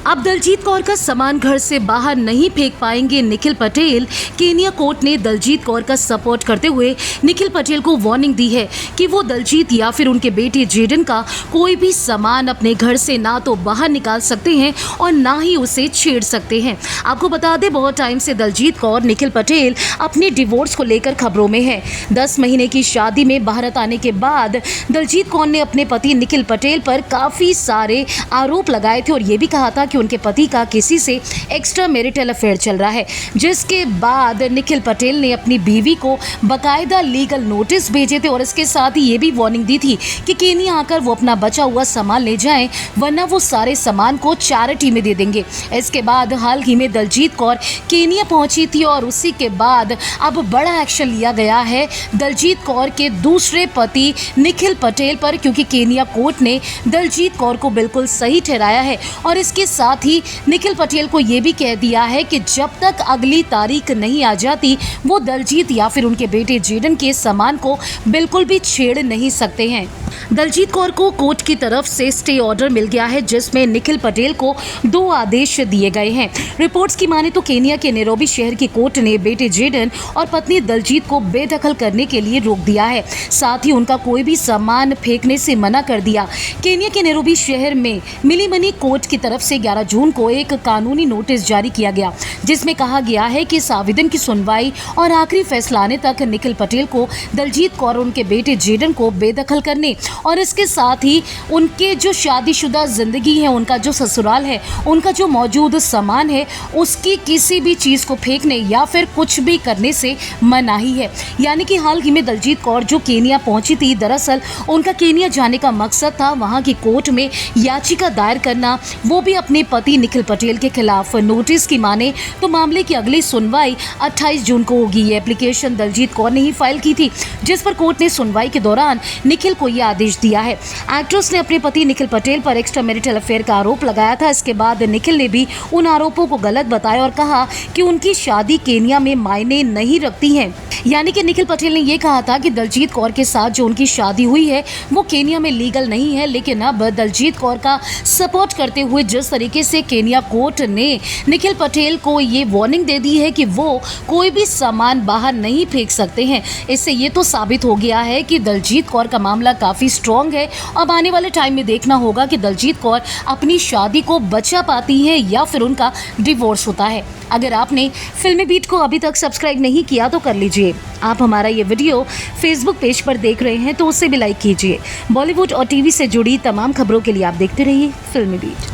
अब दलजीत कौर का सामान घर से बाहर नहीं फेंक पाएंगे निखिल पटेल। केनिया कोर्ट ने दलजीत कौर का सपोर्ट करते हुए निखिल पटेल को वार्निंग दी है कि वो दलजीत या फिर उनके बेटे जेडन का कोई भी सामान अपने घर से ना तो बाहर निकाल सकते हैं और ना ही उसे छेड़ सकते हैं। आपको बता दें, बहुत टाइम से दलजीत कौर निखिल पटेल अपने डिवोर्स को लेकर खबरों में है। 10 महीने की शादी में भारत आने के बाद दलजीत कौर ने अपने पति निखिल पटेल पर काफ़ी सारे आरोप लगाए थे और ये भी कहा था कि उनके पति का किसी से एक्स्ट्रा मैरिटल अफेयर चल रहा है, जिसके बाद निखिल पटेल ने अपनी बीवी को बाकायदा लीगल नोटिस भेजे थे और इसके साथ ही ये भी वार्निंग दी थी कि केनिया आकर वो अपना बचा हुआ सामान ले जाएं, वरना वो सारे सामान को चैरिटी में दे देंगे। इसके बाद हाल ही में दलजीत कौर केनिया पहुंची थी और उसी के बाद अब बड़ा एक्शन लिया गया है दलजीत कौर के दूसरे पति निखिल पटेल पर, क्योंकि केनिया कोर्ट ने दलजीत कौर को बिल्कुल सही ठहराया है और इसके साथ ही निखिल पटेल को ये भी कह दिया है कि जब तक अगली तारीख नहीं आ जाती वो दलजीत या फिर उनके बेटे जेडन के सामान को बिल्कुल भी छेड़ नहीं सकते हैं। दलजीत कौर को कोर्ट की तरफ से स्टे ऑर्डर मिल गया है, जिसमें निखिल पटेल को 2 आदेश दिए गए हैं। रिपोर्ट्स की माने तो केनिया के नैरोबी शहर की कोर्ट ने बेटे जेडन और पत्नी दलजीत को बेदखल करने के लिए रोक दिया है, साथ ही उनका कोई भी सामान फेंकने से मना कर दिया। केनिया के नैरोबी शहर में मिलीमनी कोर्ट की तरफ से 11 जून को एक कानूनी नोटिस जारी किया गया, जिसमें कहा गया है कि इस आवेदन की सुनवाई और आखिरी फैसला आने तक निखिल पटेल को दलजीत कौर और उनके बेटे जेडन को बेदखल करने और इसके साथ ही उनके जो शादीशुदा जिंदगी है, उनका जो ससुराल है, उनका जो मौजूद सामान है, उसकी किसी भी चीज़ को फेंकने या फिर कुछ भी करने से मनाही है। यानी कि हाल ही में दलजीत कौर जो केनिया पहुंची थी, दरअसल उनका केनिया जाने का मकसद था वहां की कोर्ट में याचिका दायर करना, वो भी अपने पति निखिल पटेल के खिलाफ। नोटिस की माने तो मामले की अगली सुनवाई 28 जून को होगी। ये एप्लीकेशन दलजीत कौर ने ही फाइल की थी, जिस पर कोर्ट ने सुनवाई के दौरान निखिल को यह आदेश दिया है। एक्ट्रेस ने अपने पति निखिल पटेल पर एक्स्ट्रा मैरिटल अफेयर का आरोप लगाया था। इसके बाद निखिल ने भी उन आरोपों को गलत बताया और कहा कि उनकी शादी केनिया में मायने नहीं रखती है। यानी कि निखिल पटेल ने यह कहा था कि दलजीत कौर के साथ जो उनकी शादी हुई है वो केनिया में लीगल नहीं है, लेकिन अब दलजीत कौर का सपोर्ट करते हुए जिस तरीके से केनिया कोर्ट ने निखिल पटेल को ये वार्निंग दे दी है कि वो कोई भी सामान बाहर नहीं फेंक सकते हैं, इससे ये तो साबित हो गया है कि दलजीत कौर का मामला काफ़ी स्ट्रॉन्ग है। अब आने वाले टाइम में देखना होगा कि दलजीत कौर अपनी शादी को बचा पाती है या फिर उनका डिवोर्स होता है। अगर आपने फिल्मी बीट को अभी तक सब्सक्राइब नहीं किया तो कर लीजिए। आप हमारा ये वीडियो फेसबुक पेज पर देख रहे हैं तो उसे भी लाइक कीजिए। बॉलीवुड और टीवी से जुड़ी तमाम खबरों के लिए आप देखते रहिए फिल्मी बीट।